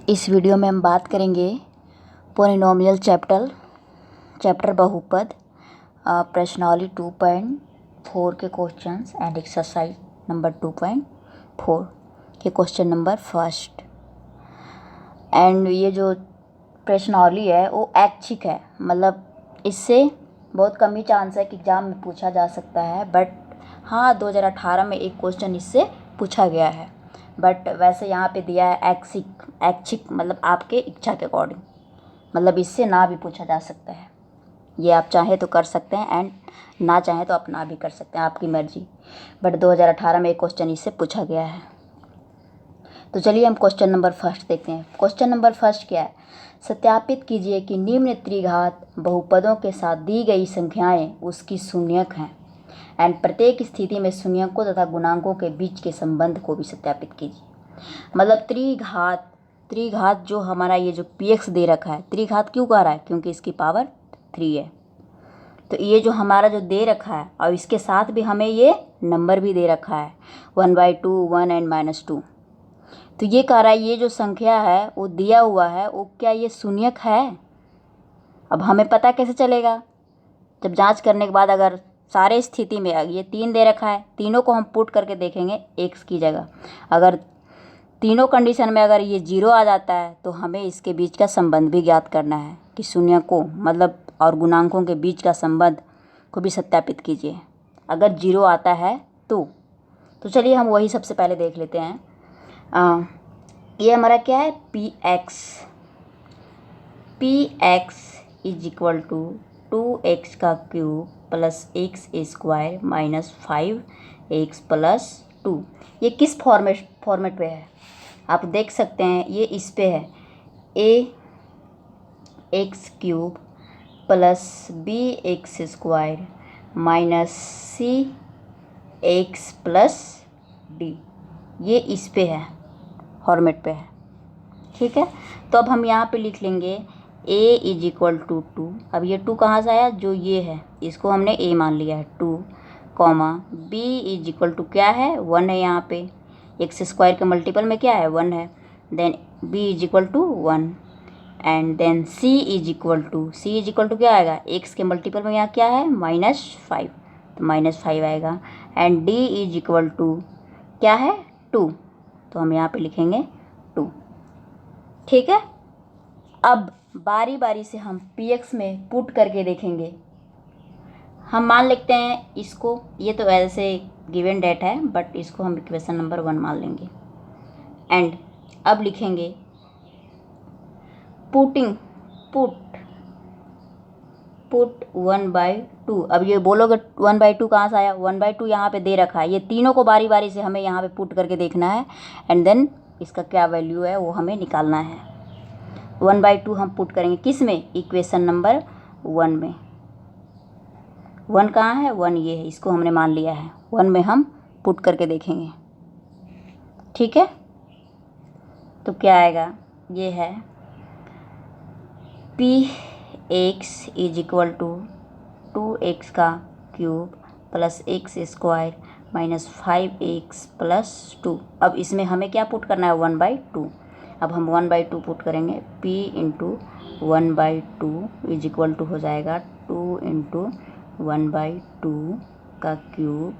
इस वीडियो में हम बात करेंगे पोलिनोमियल चैप्टर बहुपद प्रश्नावली 2.4 के क्वेश्चंस एंड एक्सरसाइज नंबर 2.4 के क्वेश्चन नंबर फर्स्ट। एंड ये जो प्रश्नावली है वो ऐच्छिक है, मतलब इससे बहुत कम ही चांस है कि एग्ज़ाम में पूछा जा सकता है। बट हाँ, 2018 में एक क्वेश्चन इससे पूछा गया है, बट वैसे यहाँ पे दिया है ऐच्छिक मतलब आपके इच्छा के अकॉर्डिंग, मतलब इससे ना भी पूछा जा सकता है। ये आप चाहें तो कर सकते हैं एंड ना चाहें तो आप ना भी कर सकते हैं, आपकी मर्जी। बट 2018 में एक क्वेश्चन इससे पूछा गया है। तो चलिए हम क्वेश्चन नंबर फर्स्ट देखते हैं। क्वेश्चन नंबर फर्स्ट क्या है? सत्यापित कीजिए कि निम्न त्रिघात बहुपदों के साथ दी गई संख्याएं उसकी शून्यक हैं एंड प्रत्येक स्थिति में शून्यकों तथा गुणांकों के बीच के संबंध को भी सत्यापित कीजिए। मतलब त्रिघात जो हमारा ये जो px दे रखा है, त्रिघात क्यों कह रहा है? क्योंकि इसकी पावर 3 है। तो ये जो हमारा जो दे रखा है और इसके साथ भी हमें ये नंबर भी दे रखा है 1/2, 1 एंड -2। तो ये कह रहा है ये जो संख्या है वो दिया हुआ है, वो क्या ये शून्यक है? अब हमें पता कैसे चलेगा? जब जांच करने के बाद अगर सारे स्थिति में ये 3 दे रखा है, तीनों को हम पुट करके देखेंगे x की जगह। अगर तीनों कंडीशन में अगर ये 0 आ जाता है तो हमें इसके बीच का संबंध भी ज्ञात करना है कि शून्यकों मतलब और गुणांकों के बीच का संबंध को भी सत्यापित कीजिए अगर 0 आता है तो चलिए हम वही सबसे पहले देख लेते हैं। ये हमारा क्या है? px is equal to 2x का cube plus x square minus 5x plus 2। ये किस फॉर्मेट पे है आप देख सकते हैं? ये इस पे है ax cube plus bx square minus cx plus d। ये इस पे है, फॉर्मेट पे है, ठीक है। तो अब हम यहाँ पे लिख लेंगे a इज इक्वल टू 2। अब ये 2 कहाँ से आया? जो ये है इसको हमने a मान लिया है 2, comma b is equal to क्या है? 1 है। यहाँ पे एक्स स्क्वायर के मल्टीपल में क्या है? 1 है। Then b is equal to 1 and then c is equal to क्या आएगा? x के मल्टीपल में यहाँ क्या है? -5, तो -5 आएगा। And d is equal to क्या है? 2, तो हम यहाँ पे लिखेंगे 2, ठीक है। अब बारी बारी से हम px में पुट करके देखेंगे। हम मान लेते हैं इसको, ये तो ऐसे गिवन डेट है बट इसको हम इक्वेशन नंबर 1 मान लेंगे। एंड अब लिखेंगे पुट 1/2। अब ये बोलोगे 1/2 कहाँ से आया? 1/2 यहाँ पे दे रखा है। ये तीनों को बारी बारी से हमें यहाँ पे पुट करके देखना है एंड देन इसका क्या वैल्यू है वो हमें निकालना है। 1/2 हम पुट करेंगे किस में? इक्वेशन नंबर 1 में। 1 कहाँ है? 1 ये है, इसको हमने मान लिया है। 1 में हम पुट करके देखेंगे, ठीक है। तो क्या आएगा? ये है px is equal to 2x का cube plus x square minus 5x plus 2। अब इसमें हमें क्या पुट करना है? 1/2। अब हम 1/2 पुट करेंगे। p into 1/2 is equal to हो जाएगा 2 इंटू 1/2 का क्यूब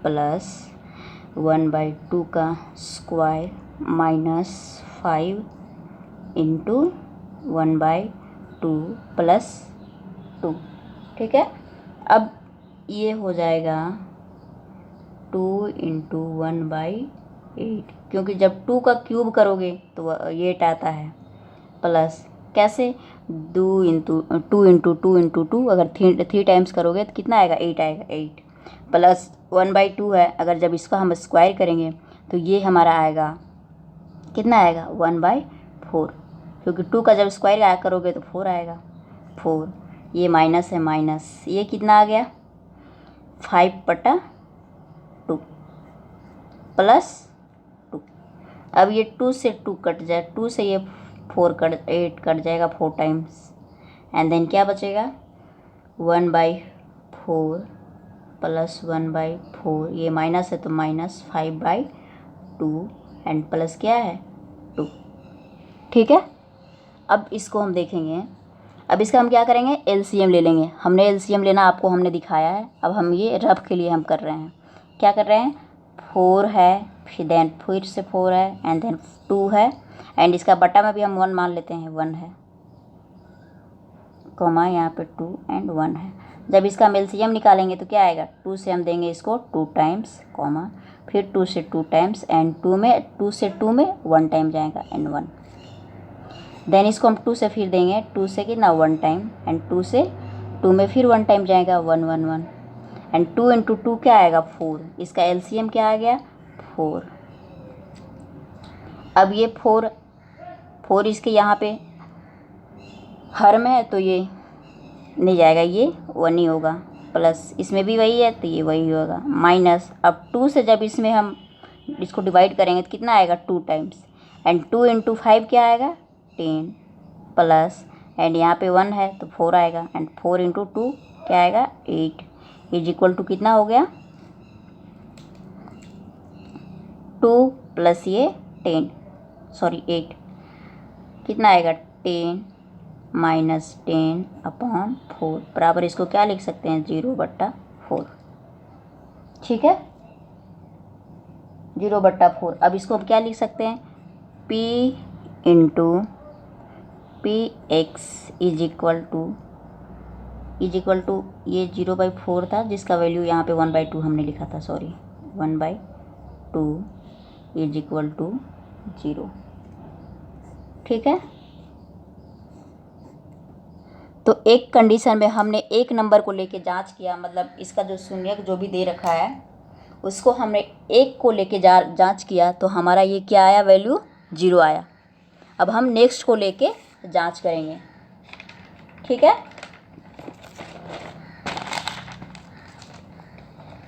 प्लस 1/2 का स्क्वायर माइनस 5 इंटू 1/2 प्लस 2, ठीक है। अब ये हो जाएगा 2 इंटू 1/8, क्योंकि जब 2 का क्यूब करोगे तो 8 आता है, प्लस कैसे? 2 इंटू 2 अगर 3 टाइम्स करोगे तो कितना आएगा? 8 आएगा। 8 प्लस 1/2 है, अगर जब इसका हम स्क्वायर करेंगे तो ये हमारा आएगा कितना आएगा? 1/4, क्योंकि 2 का जब स्क्वायर आया करोगे तो 4 आएगा। 4 ये माइनस है, माइनस ये कितना आ गया? 5/2 प्लस 2। अब ये 2 से 2 कट जाए, 2 से ये 8 कट जाएगा 4 टाइम्स एंड देन क्या बचेगा? 1/4 प्लस 1/4, ये माइनस है तो माइनस 5/2 एंड प्लस क्या है? 2, ठीक है। अब इसको हम देखेंगे, अब इसका हम क्या करेंगे, एलसीएम ले लेंगे। हमने एलसीएम लेना आपको हमने दिखाया है, अब हम ये रफ के लिए हम कर रहे हैं। क्या कर रहे हैं, 4 है, फिर से 4 है, एंड देन 2 है, एंड इसका बटा में भी हम 1 मान लेते हैं, 1 है, कॉमा यहाँ पे 2 एंड 1 है। जब इसका हम एलसीएम निकालेंगे तो क्या आएगा, 2 से हम देंगे इसको 2 टाइम्स, कॉमा फिर 2 से 2 टाइम्स, एंड 2 से 2 में 1 टाइम जाएगा, एंड 1। देन इसको हम 2 से फिर देंगे, 2 से कितना 1 टाइम, एंड 2 से 2 में फिर 1 टाइम जाएगा, 1 1 1, एंड 2 इंटू 2 क्या आएगा, 4। इसका एलसीएम क्या आ गया, 4। अब ये 4 इसके यहाँ पे हर में है तो ये नहीं जाएगा, ये 1 ही होगा, प्लस इसमें भी वही है तो ये वही होगा, माइनस अब 2 से जब इसमें हम इसको डिवाइड करेंगे तो कितना आएगा, 2 टाइम्स, एंड 2 इंटू 5 क्या आएगा, 10, प्लस एंड यहाँ पे 1 है तो 4 आएगा, एंड 4 इंटू 2 क्या आएगा, 8 इज इक्वल टू कितना हो गया, 2 प्लस ये 10 सॉरी 8 कितना आएगा, 10 माइनस 10 अपॉन 4 बराबर इसको क्या लिख सकते हैं, 0/4। ठीक है, 0/4। अब इसको हम क्या लिख सकते हैं, P into P X is equal to ये 0/4 था जिसका वैल्यू यहाँ पे 1/2 हमने लिखा था, सॉरी 1/2 इज इक्वल टू 0। ठीक है, तो एक कंडीशन में हमने एक नंबर को लेके जांच किया, मतलब इसका जो शून्यक जो भी दे रखा है उसको हमने एक को लेके जांच किया तो हमारा ये क्या आया, वैल्यू 0 आया। अब हम नेक्स्ट को लेके जांच करेंगे। ठीक है,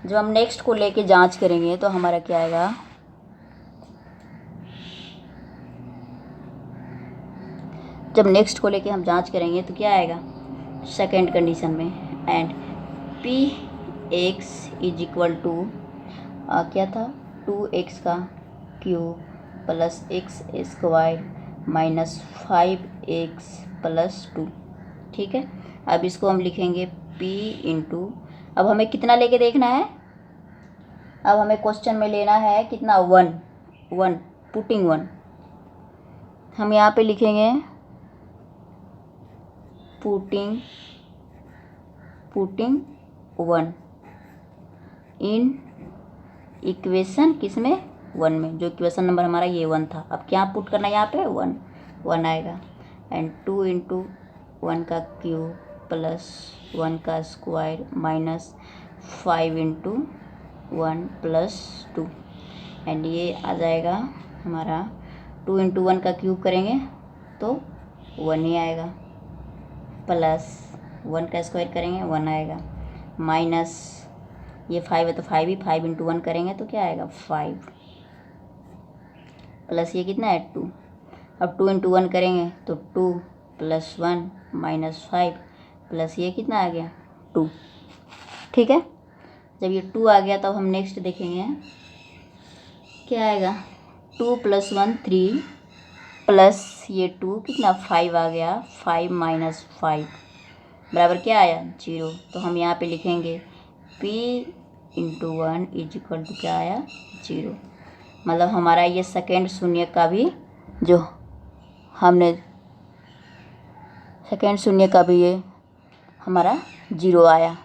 जब हम नेक्स्ट को लेके जांच करेंगे तो हमारा क्या आएगा, जब नेक्स्ट को लेके हम जांच करेंगे तो क्या आएगा, सेकेंड कंडीशन में, and P X is equal to क्या था, 2x का cube plus x square minus 5x plus 2। ठीक है, अब इसको हम लिखेंगे p इंटू, अब हमें कितना लेके देखना है, अब हमें क्वेश्चन में लेना है कितना, 1 पुटिंग 1। हम यहाँ पे लिखेंगे पुटिंग 1 इन इक्वेशन किसमें, 1 में, जो इक्वेशन नंबर हमारा ये 1 था। अब क्या पुट करना है यहाँ पे, 1 आएगा, एंड 2 इंटू 1 का क्यूब प्लस 1 का square minus 5 into 1 plus 2, and ये आ जाएगा हमारा 2 इंटू 1 का क्यूब करेंगे तो 1 ही आएगा, प्लस 1 का स्क्वायर करेंगे 1 आएगा, माइनस ये 5 है तो 5 ही, 5 इंटू 1 करेंगे तो क्या आएगा, 5, प्लस ये कितना है 2। अब 2 इंटू 1 करेंगे तो 2 प्लस 1 माइनस 5 प्लस ये कितना आ गया, 2। ठीक है, जब ये 2 आ गया तब हम नेक्स्ट देखेंगे क्या आएगा, 2 प्लस 1 3 प्लस ये 2 कितना 5 आ गया, 5 माइनस 5 बराबर क्या आया, 0। तो हम यहाँ पे लिखेंगे p into 1 is equal to क्या आया, 0। मतलब हमारा ये सेकेंड शून्य का भी जो हमने सेकेंड शून्य का भी ये हमारा 0 आया।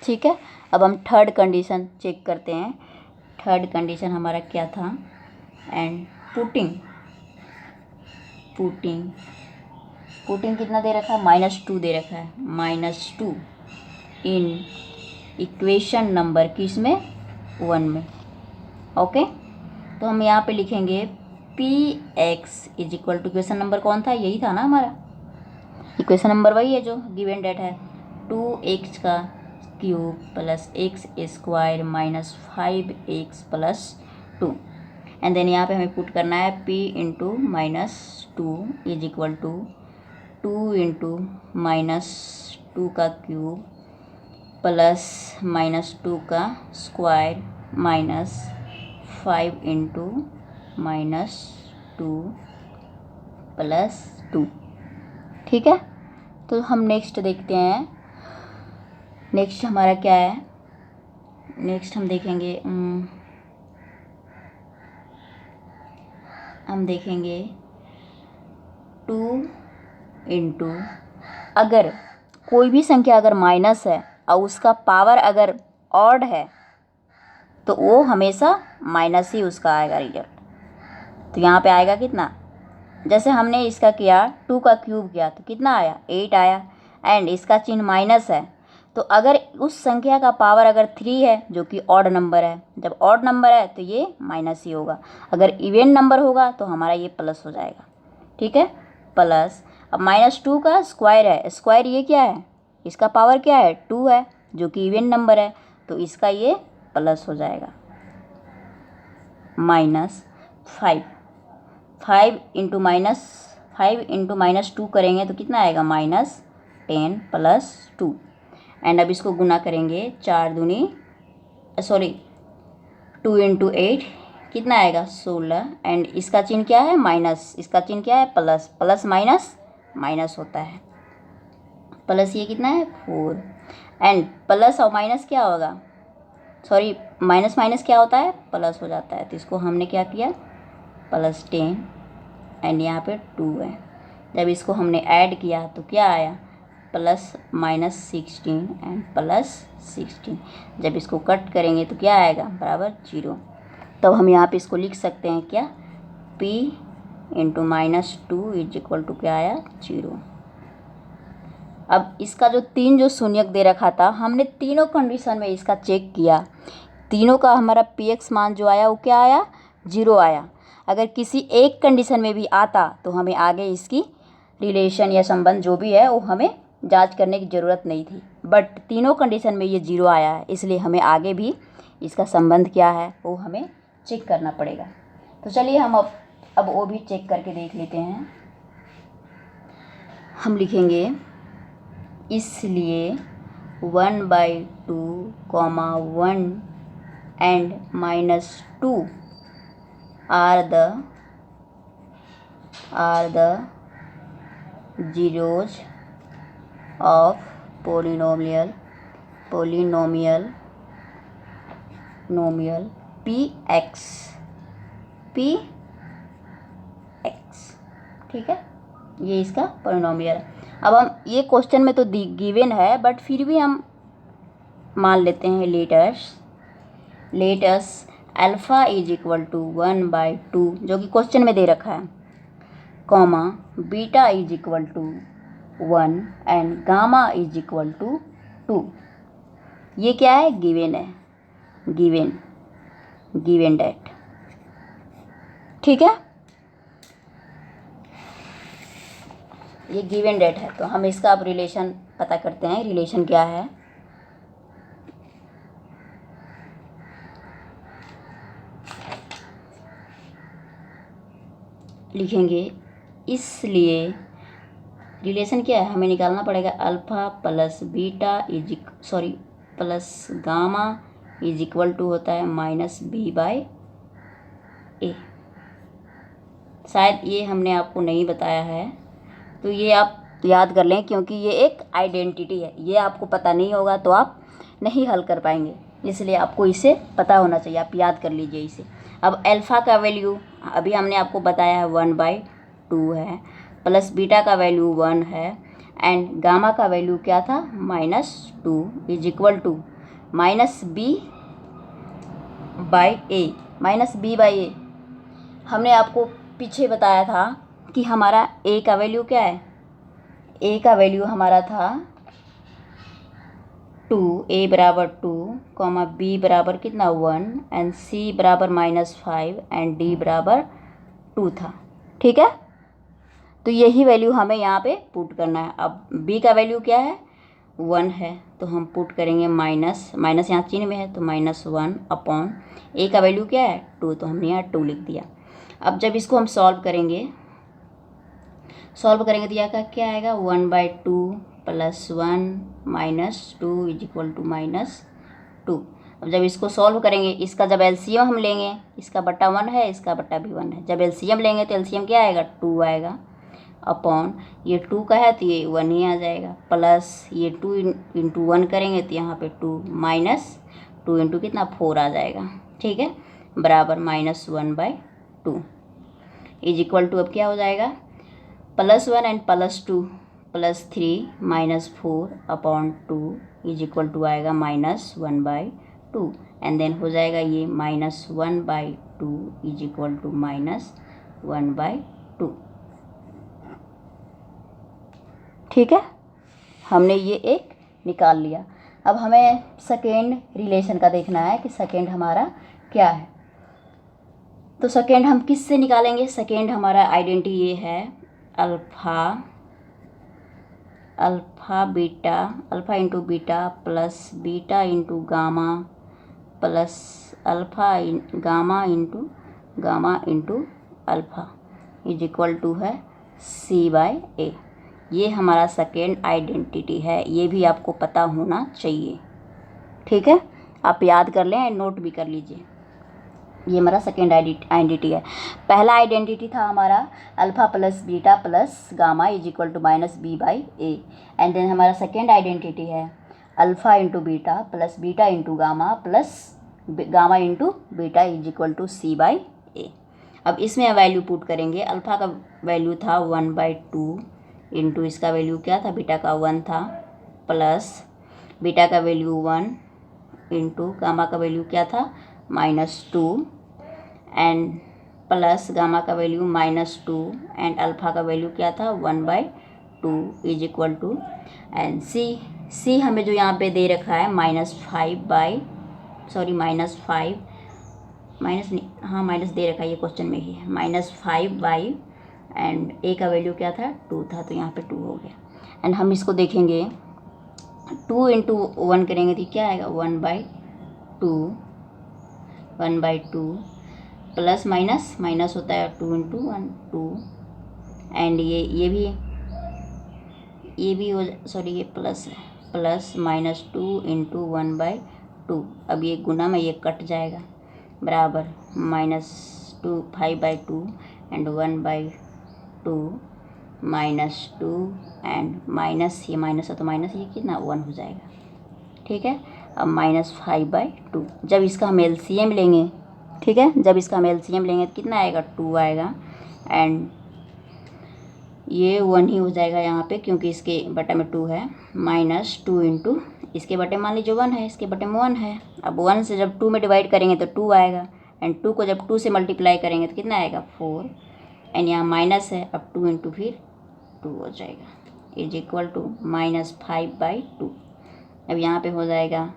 ठीक है, अब हम थर्ड कंडीशन चेक करते हैं। थर्ड कंडीशन हमारा क्या था, एंड पुटिंग कितना दे रखा है, -2 दे रखा है, -2 इन इक्वेशन नंबर किस में, 1 में। ओके, तो हम यहाँ पे लिखेंगे P X is equal to, equation number कौन था, यही था ना हमारा, इक्वेशन नंबर वही है जो गिवन डेट है, 2x का cube plus x square minus 5x plus 2, and then यहाँ पे हमें पुट करना है p into -2 is equal to 2 into -2 का क्यूब प्लस -2 का स्क्वायर माइनस 5 इंटू -2 प्लस 2। ठीक है, तो हम नेक्स्ट देखते हैं। नेक्स्ट हमारा क्या है, नेक्स्ट हम देखेंगे हम देखेंगे 2 इंटू, अगर कोई भी संख्या अगर माइनस है और उसका पावर अगर ऑड है तो वो हमेशा माइनस ही उसका आएगा रिजल्ट। तो यहाँ पे आएगा कितना, जैसे हमने इसका किया 2 का क्यूब किया तो कितना आया 8 आया, एंड इसका चिन्ह माइनस है। तो अगर उस संख्या का पावर अगर 3 है जो कि ऑड नंबर है, जब ऑड नंबर है तो ये माइनस ही होगा, अगर इवन नंबर होगा तो हमारा ये प्लस हो जाएगा। ठीक है, प्लस। अब -2 का स्क्वायर है, स्क्वायर ये क्या है, इसका पावर क्या है 2 है जो कि इवन नंबर है, तो इसका ये प्लस हो जाएगा। -5, 5 इंटू -2 करेंगे तो कितना आएगा -10 प्लस 2। एंड अब इसको गुना करेंगे 2 इंटू 8 कितना आएगा 16, एंड इसका चिन्ह क्या है माइनस, इसका चिन्ह क्या है प्लस, प्लस माइनस माइनस होता है, प्लस ये कितना है 4, एंड प्लस और माइनस क्या होगा, सॉरी माइनस माइनस क्या होता है प्लस हो जाता है। तो इसको हमने क्या किया +10, एंड यहाँ पे 2 है, जब इसको हमने ऐड किया तो क्या आया +-16 एंड +16, जब इसको कट करेंगे तो क्या आएगा बराबर 0। तब हम यहाँ पे इसको लिख सकते हैं क्या, p into -2 is equal to क्या आया 0। अब इसका जो जो शून्यक दे रखा था, हमने तीनों कंडीशन में इसका चेक किया, तीनों का हमारा px मान जो आया वो क्या आया 0 आया। अगर किसी एक कंडीशन में भी आता तो हमें आगे इसकी रिलेशन या संबंध जो भी है वो हमें जांच करने की ज़रूरत नहीं थी, बट तीनों कंडीशन में ये 0 आया है, इसलिए हमें आगे भी इसका संबंध क्या है वो हमें चेक करना पड़ेगा। तो चलिए हम अब वो भी चेक करके देख लेते हैं। हम लिखेंगे इसलिए 1/2, 1 and -2 are the zeros of polynomial px। ठीक है, ये इसका पोलिनोमियल है। अब हम ये क्वेश्चन में तो गिवन है, बट फिर भी हम मान लेते हैं let's alpha is equal to 1/2 जो कि क्वेश्चन में दे रखा है, comma beta is equal to 1 and gamma is equal to 2। ये क्या है गिवन है, गिवन डेट। ठीक है, ये गिवन डेट है, तो हम इसका अब रिलेशन पता करते हैं। रिलेशन क्या है, लिखेंगे इसलिए रिलेशन क्या है हमें निकालना पड़ेगा, alpha plus beta plus gamma is equal to होता है -b/a। शायद ये हमने आपको नहीं बताया है, तो ये आप याद कर लें, क्योंकि ये एक आइडेंटिटी है, ये आपको पता नहीं होगा तो आप नहीं हल कर पाएंगे, इसलिए आपको इसे पता होना चाहिए, आप याद कर लीजिए इसे। अब अल्फ़ा का वैल्यू अभी हमने आपको बताया है 1/2 है, प्लस बीटा का वैल्यू 1 है, एंड गामा का वैल्यू क्या था -2 इज इक्वल टू -b/a। हमने आपको पीछे बताया था कि हमारा a का वैल्यू क्या है, a का वैल्यू हमारा था 2, a बराबर 2, b बराबर कितना 1 एंड c बराबर -5 एंड d बराबर 2 था। ठीक है, तो यही वैल्यू हमें यहाँ पे पुट करना है। अब b का वैल्यू क्या है 1 है, तो हम पुट करेंगे माइनस यहाँ चिन्ह में है तो -1 अपॉन a का वैल्यू क्या है 2, तो हमने यहाँ 2 लिख दिया। अब जब इसको हम सॉल्व करेंगे तो यहाँ क्या आएगा 1/2 + 1 - 2 इज इक्वल टू -2। अब जब इसको सॉल्व करेंगे, इसका जब एलसीएम हम लेंगे, इसका बट्टा 1 है, इसका बट्टा भी 1 है, जब एलसीएम लेंगे तो एलसीएम क्या आएगा 2 आएगा, अपॉन ये 2 का है तो ये 1 ही आ जाएगा, प्लस ये 2 इंटू 1 करेंगे तो यहाँ पे 2 माइनस 2 इंटू कितना 4 आ जाएगा। ठीक है, बराबर -1/2 इज इक्वल टू, अब क्या हो जाएगा, +1 and +2 +3 -4 upon 2 is equal to आएगा -1/2 एंड देन हो जाएगा ये -1/2 इज इक्वल टू -1/2। ठीक है, हमने ये एक निकाल लिया। अब हमें सेकेंड रिलेशन का देखना है कि सेकेंड हमारा क्या है। तो सेकेंड हम किस से निकालेंगे, सेकेंड हमारा आइडेंटिटी ये है alpha beta, alpha into beta plus beta into gamma plus alpha gamma into alpha is equal to है C/A। ये हमारा सेकेंड आइडेंटिटी है, ये भी आपको पता होना चाहिए। ठीक है, आप याद कर लें, नोट भी कर लीजिए। ये हमारा सेकेंड आइडेंटिटी है। पहला आइडेंटिटी था हमारा alpha plus beta plus gamma is equal to -B/A and then हमारा सेकेंड आइडेंटिटी है alpha into beta plus beta into gamma plus gamma into beta is equal to C/A। अब इसमें value put करेंगे। Alpha का value था 1/2 into इसका value क्या था, बीटा का 1 था, प्लस बीटा का वैल्यू 1 इंटू गामा का वैल्यू क्या था -2 एंड प्लस गामा का वैल्यू -2 एंड अल्फ़ा का वैल्यू क्या था 1/2 इज इक्वल टू एंड सी हमें जो यहाँ पे दे रखा है माइनस माइनस दे रखा है, ये क्वेश्चन में ही है -5 एंड ए का वैल्यू क्या था 2 था, तो यहाँ पे 2 हो गया। एंड हम इसको देखेंगे 2 इंटू 1 करेंगे तो क्या आएगा 1/2 प्लस माइनस होता है 2 इंटू 1 2 एंड ये भी हो, सॉरी ये प्लस है, प्लस -2 इंटू 1/2। अब ये गुना में ये कट जाएगा, बराबर -5/2 एंड 1/2 -2 एंड माइनस, ये माइनस है तो माइनस ये कितना 1 हो जाएगा। ठीक है, अब -5/2 जब इसका हम LCM लेंगे, ठीक है, जब इसका हम LCM लेंगे तो कितना आएगा 2 आएगा एंड ये 1 ही हो जाएगा यहाँ पे, क्योंकि इसके बटे में 2 है, -2 इंटू इसके बटे मान लीजिए 1 है, इसके बटे में 1 है। अब 1 से जब 2 में डिवाइड करेंगे तो 2 आएगा एंड 2 को जब 2 से मल्टीप्लाई करेंगे तो कितना आएगा 4 एंड यहाँ माइनस है, अब 2 इंटू फिर 2 हो जाएगा इज इक्वल टू -5/2। अब यहाँ पे हो जाएगा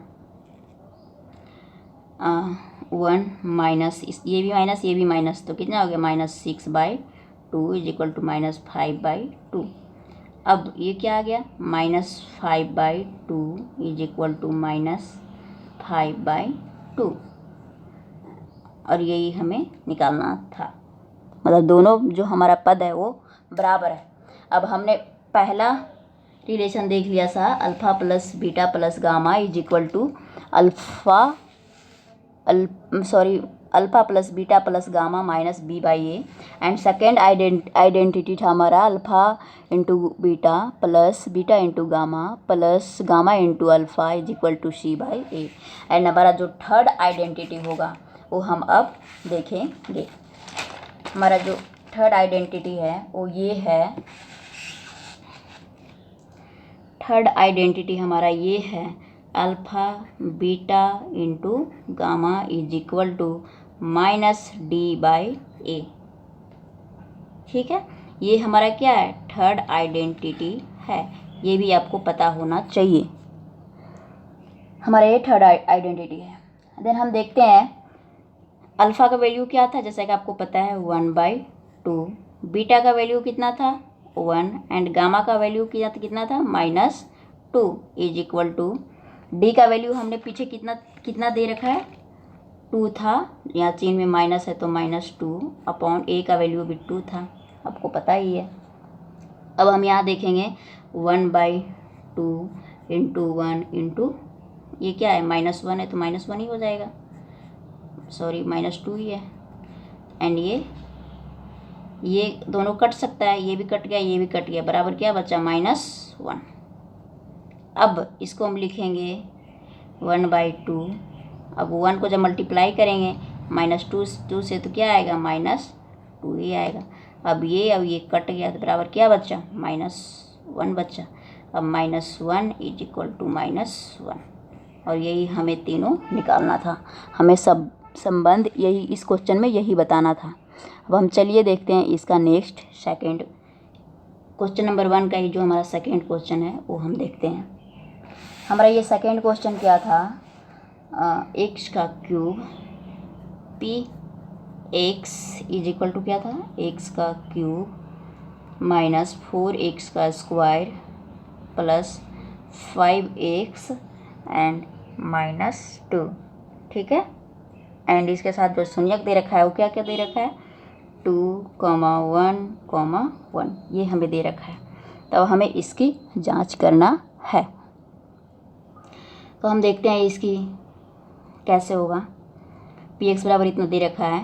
1 माइनस, ये भी माइनस, तो कितना हो गया -6/2 इज इक्वल टू -5/2। अब ये क्या आ गया -5/2 इज इक्वल टू -5/2 और यही हमें निकालना था, मतलब दोनों जो हमारा पद है वो बराबर है। अब हमने पहला रिलेशन देख लिया था alpha plus beta plus gamma is equal to alpha plus beta plus gamma minus B/A and second identity था हमारा alpha into beta plus beta into gamma plus gamma into alpha is equal to C/A and हमारा जो third identity होगा वो हम अब देखेंगे। हमारा जो थर्ड आइडेंटिटी है वो ये है, थर्ड आइडेंटिटी हमारा ये है alpha beta into gamma is equal to -D/A। ठीक है, ये हमारा क्या है थर्ड आइडेंटिटी है, ये भी आपको पता होना चाहिए। हमारा ये थर्ड आइडेंटिटी है। देन हम देखते हैं अल्फ़ा का वैल्यू क्या था, जैसा कि आपको पता है 1/2, बीटा का वैल्यू कितना था 1 एंड गामा का वैल्यू कितना था -2 इज इक्वल टू डी का वैल्यू हमने पीछे कितना दे रखा है 2 था, यहाँ चीन में माइनस है तो -2 अपॉन ए का वैल्यू भी 2 था, आपको पता ही है। अब हम यहाँ देखेंगे 1/2 इंटू 1 इंटू ये क्या है -1 है तो -1 ही हो जाएगा, सॉरी -2 ही है एंड ये दोनों कट सकता है, ये भी कट गया, ये भी कट गया, बराबर क्या बचा, -1। अब इसको हम लिखेंगे 1/2। अब 1 को जब मल्टीप्लाई करेंगे -2 से तो क्या आएगा, -2 ही आएगा। अब ये कट गया तो बराबर क्या बचा, -1 बचा। अब -1 इज इक्वल टू -1, और यही हमें तीनों निकालना था। हमें सब संबंध यही इस क्वेश्चन में यही बताना था। अब हम चलिए देखते हैं इसका नेक्स्ट सेकंड क्वेश्चन नंबर 1 का ही जो हमारा सेकंड क्वेश्चन है वो हम देखते हैं। हमारा ये सेकंड क्वेश्चन क्या था, x का cube px is equal to क्या था, x का क्यूब -4x का स्क्वायर प्लस 5x एंड -2, ठीक है। एंड इसके साथ जो शून्यक दे रखा है वो क्या क्या दे रखा है, 2,1,1 ये हमें दे रखा है। तो हमें इसकी जांच करना है। तो हम देखते हैं इसकी कैसे होगा। px बराबर इतना दे रखा है,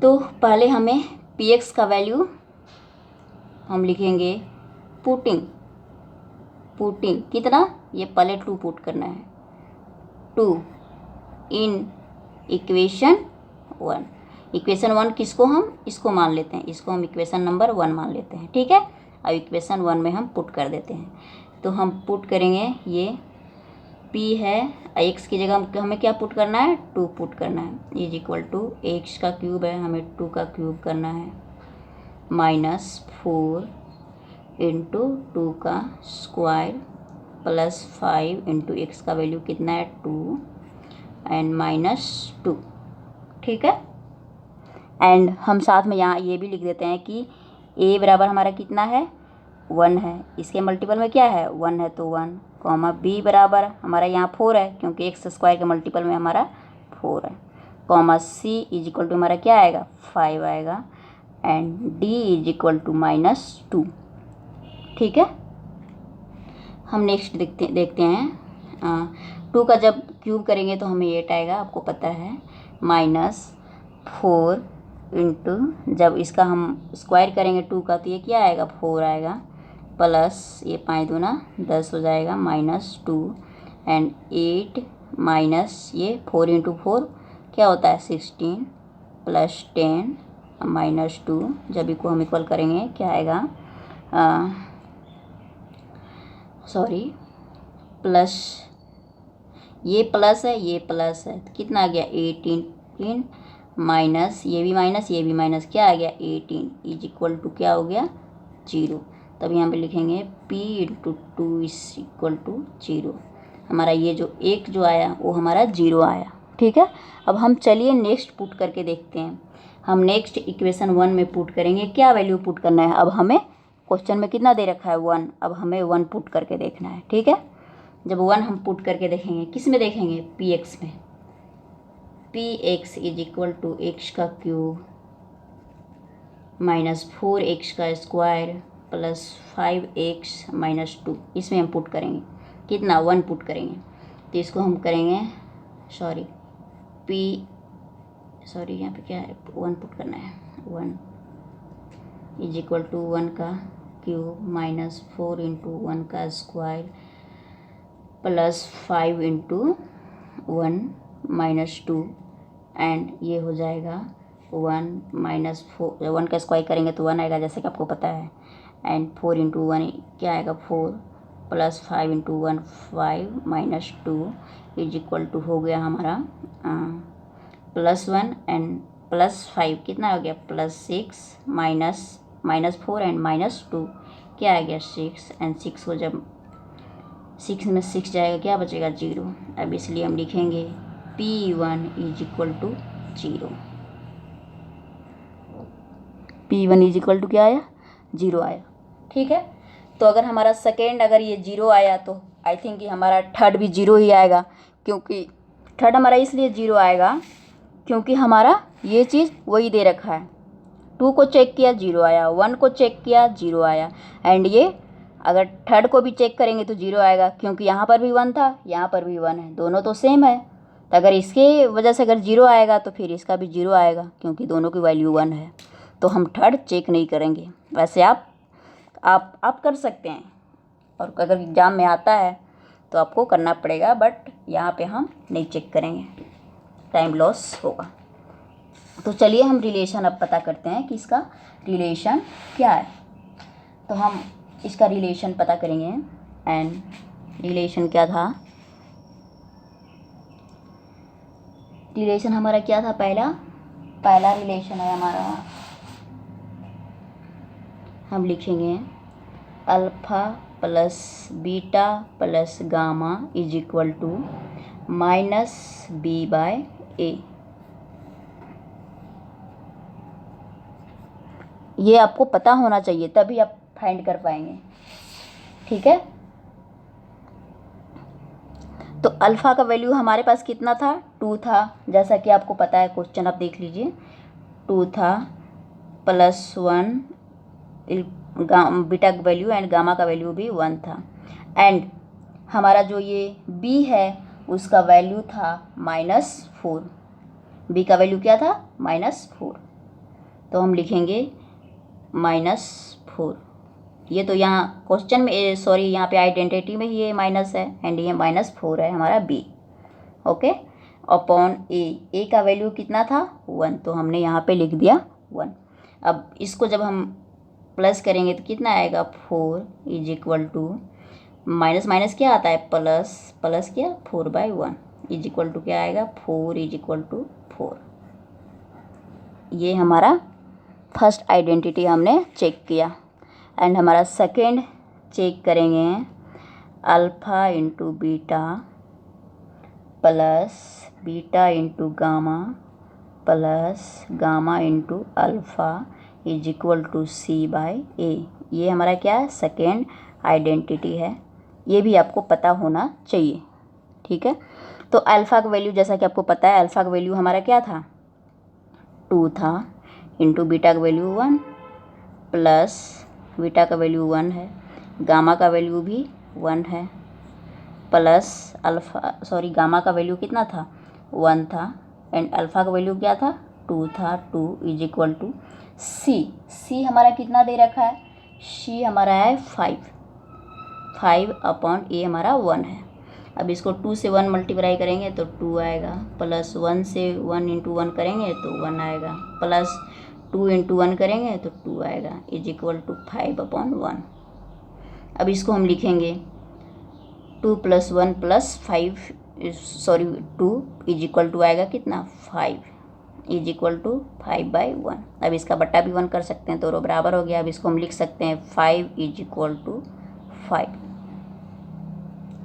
तो पहले हमें px का वैल्यू हम लिखेंगे पुटिंग कितना, ये पहले 2 पुट करना है, 2 इन इक्वेशन 1। इक्वेशन 1 किसको, हम इसको मान लेते हैं, इसको हम इक्वेशन नंबर 1 मान लेते हैं, ठीक है। अब इक्वेशन 1 में हम पुट कर देते हैं। तो हम पुट करेंगे, ये p है, x की जगह हमें क्या पुट करना है, 2 पुट करना है, इज इक्वल टू x का क्यूब है, हमें 2 का क्यूब करना है, -4 इंटू 2 का स्क्वायर प्लस 5 इंटू x का वैल्यू कितना है, 2 एंड -2, ठीक है। एंड हम साथ में यहाँ ये भी लिख देते हैं कि a बराबर हमारा कितना है, 1 है, इसके मल्टीपल में क्या है, 1 है तो 1, कॉमा b बराबर हमारा यहाँ 4 है क्योंकि x स्क्वायर के मल्टीपल में हमारा 4 है, comma c is equal to हमारा क्या आएगा, 5 आएगा, and d is equal to -2, ठीक है। हम नेक्स्ट देखते हैं 2 का जब क्यूब करेंगे तो हमें 8 आएगा, आपको पता है, -4 इंटू जब इसका हम स्क्वायर करेंगे 2 का तो ये क्या आएगा, 4 आएगा, प्लस ये 5 दूना 10 हो जाएगा, -2 एंड 8 माइनस ये 4 इंटू 4 क्या होता है, 16 प्लस 10 -2, जब इसको हम इक्वल करेंगे क्या आएगा, प्लस ये प्लस है, ये प्लस है, तो कितना आ गया, 18 माइनस ये भी माइनस क्या आ गया, 18 इज इक्वल टू क्या हो गया, 0। तब यहाँ पे लिखेंगे p into 2 is equal to 0। हमारा ये जो एक जो आया वो हमारा 0 आया, ठीक है। अब हम चलिए नेक्स्ट पुट करके देखते हैं। हम नेक्स्ट इक्वेशन 1 में पुट करेंगे, क्या वैल्यू पुट करना है, अब हमें क्वेश्चन में कितना दे रखा है, 1, अब हमें 1 पुट करके देखना है, ठीक है। जब 1 हम पुट करके देखेंगे, किस में देखेंगे, px में, px is equal to x का क्यूब -4x का स्क्वायर प्लस 5x -2, इसमें हम पुट करेंगे कितना, 1 पुट करेंगे। तो इसको हम करेंगे यहाँ पे क्या है, 1 पुट करना है, 1 इज इक्वल टू 1 का क्यूब -4 इंटू 1 का स्क्वायर प्लस 5 इंटू 1 -2 एंड ये हो जाएगा 1 -4, 1 का स्क्वायर करेंगे तो 1 आएगा जैसे कि आपको पता है, एंड 4 इंटू 1 क्या आएगा, 4 plus 5 into 1 5 -2 is equal to हो गया हमारा +1 एंड +5 कितना हो गया, +6 -4 एंड -2 क्या आ गया, 6 एंड 6 को जब 6 में 6 जाएगा क्या बचेगा, 0। अब इसलिए हम लिखेंगे p1 is equal to 0, p1 is equal to क्या आया, 0 आया, ठीक है। तो अगर हमारा सेकेंड अगर ये 0 आया तो आई थिंक कि हमारा थर्ड भी 0 ही आएगा, क्योंकि थर्ड हमारा इसलिए 0 आएगा क्योंकि हमारा ये चीज़ वही दे रखा है, 2 को चेक किया 0 आया, 1 को चेक किया 0 आया, एंड ये अगर थर्ड को भी चेक करेंगे तो 0 आएगा क्योंकि यहाँ पर भी 1 था, यहाँ पर भी 1 है, दोनों तो सेम है। तो अगर इसके वजह से अगर 0 आएगा तो फिर इसका भी 0 आएगा क्योंकि दोनों की वैल्यू 1 है। तो हम थर्ड चेक नहीं करेंगे। वैसे आप कर सकते हैं, और अगर एग्ज़ाम में आता है तो आपको करना पड़ेगा, बट यहाँ पे हम नहीं चेक करेंगे, टाइम लॉस होगा। तो चलिए हम रिलेशन अब पता करते हैं कि इसका रिलेशन क्या है। तो हम इसका रिलेशन पता करेंगे। एंड रिलेशन क्या था, रिलेशन हमारा क्या था, पहला रिलेशन है हमारा, हम लिखेंगे alpha plus beta plus gamma is equal to -b/a। ये आपको पता होना चाहिए, तभी आप फाइंड कर पाएंगे, ठीक है। तो अल्फ़ा का वैल्यू हमारे पास कितना था, 2 था, जैसा कि आपको पता है, क्वेश्चन आप देख लीजिए, 2 था, +1 बीटा का वैल्यू एंड गामा का वैल्यू भी 1 था। एंड हमारा जो ये b है उसका वैल्यू था -4। b का वैल्यू क्या था, -4। तो हम लिखेंगे -4। ये तो यहाँ क्वेश्चन में, सॉरी, यहाँ पे आइडेंटिटी में ही ये माइनस है, एंड ये -4 है हमारा b, ओके, अपॉन a का वैल्यू कितना था, 1, तो हमने यहाँ पे लिख दिया 1। अब इसको जब हम प्लस करेंगे तो कितना आएगा, 4 is equal to, minus minus क्या आता है, प्लस, प्लस क्या, 4/1 इज इक्वल टू क्या आएगा, 4 इज इक्वल टू 4। ये हमारा फर्स्ट आइडेंटिटी हमने चेक किया। एंड हमारा सेकेंड चेक करेंगे, alpha into beta plus beta into gamma plus gamma into alpha is equal to c/a। ये हमारा क्या है, सेकेंड आइडेंटिटी है। ये भी आपको पता होना चाहिए, ठीक है। तो अल्फ़ा का वैल्यू, जैसा कि आपको पता है, अल्फ़ा का वैल्यू हमारा क्या था, 2 था, इंटू बीटा का वैल्यू 1, प्लस बीटा का वैल्यू 1 है, गामा का वैल्यू भी 1 है, प्लस गामा का वैल्यू कितना था, 1 था, एंड अल्फ़ा का वैल्यू क्या था, 2 था, 2 इज इक्वल टू c हमारा कितना दे रखा है, c हमारा है 5 अपॉन a हमारा 1 है। अब इसको 2 से 1 मल्टीप्लाई करेंगे तो 2 आएगा, प्लस 1 से 1 इंटू 1 करेंगे तो 1 आएगा, प्लस 2 इंटू 1 करेंगे तो 2 आएगा, इज इक्वल टू 5/1। अब इसको हम लिखेंगे 2 + 1 + 5, सॉरी 2 इज इक्वल टू आएगा कितना, 5 इज इक्वल टू 5/1। अब इसका बट्टा भी 1 कर सकते हैं, तो रो बराबर हो गया। अब इसको हम लिख सकते हैं 5 इज इक्वल टू 5।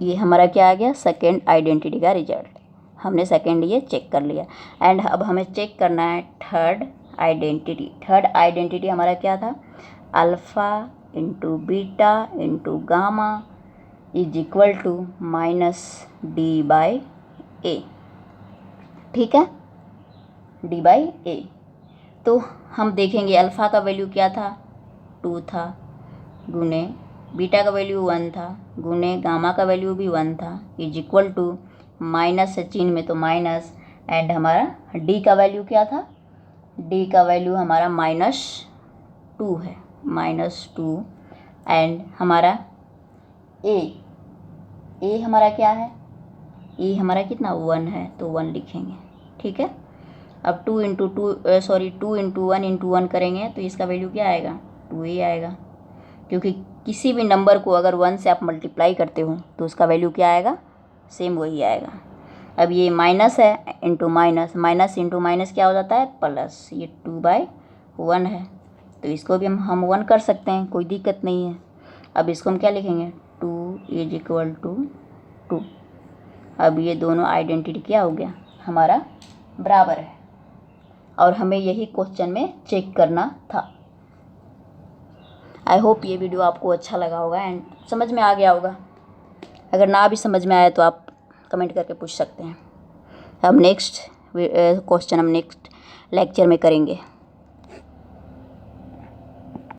ये हमारा क्या आ गया, सेकेंड आइडेंटिटी का रिजल्ट। हमने सेकेंड ये चेक कर लिया। एंड अब हमें चेक करना है थर्ड आइडेंटिटी। थर्ड आइडेंटिटी हमारा क्या था, alpha into beta into gamma is equal to -d/a, ठीक है, d/a। तो हम देखेंगे अल्फ़ा का वैल्यू क्या था, 2 था, गुने बीटा का वैल्यू 1 था, गुने गामा का वैल्यू भी 1 था, इज इक्वल टू माइनस है चिन्ह में तो माइनस, एंड हमारा डी का वैल्यू क्या था, डी का वैल्यू हमारा -2 है, -2, एंड हमारा ए हमारा क्या है, ए हमारा कितना 1 है, तो 1 लिखेंगे, ठीक है। अब 2 इंटू 1 इंटू 1 करेंगे तो इसका वैल्यू क्या आएगा, 2a आएगा, क्योंकि किसी भी नंबर को अगर 1 से आप मल्टीप्लाई करते हो तो उसका वैल्यू क्या आएगा, सेम वही आएगा। अब ये माइनस है into minus, minus into minus क्या हो जाता है, प्लस, ये 2/1 है, तो इसको भी हम 1 कर सकते हैं, कोई दिक्कत नहीं है। अब इसको हम क्या लिखेंगे, 2 इज इक्वल टू 2। अब ये दोनों आइडेंटिटी क्या हो गया, हमारा बराबर है, और हमें यही क्वेश्चन में चेक करना था। आई होप ये वीडियो आपको अच्छा लगा होगा एंड समझ में आ गया होगा। अगर ना भी समझ में आया तो आप कमेंट करके पूछ सकते हैं। अब नेक्स्ट क्वेश्चन हम नेक्स्ट लेक्चर में करेंगे।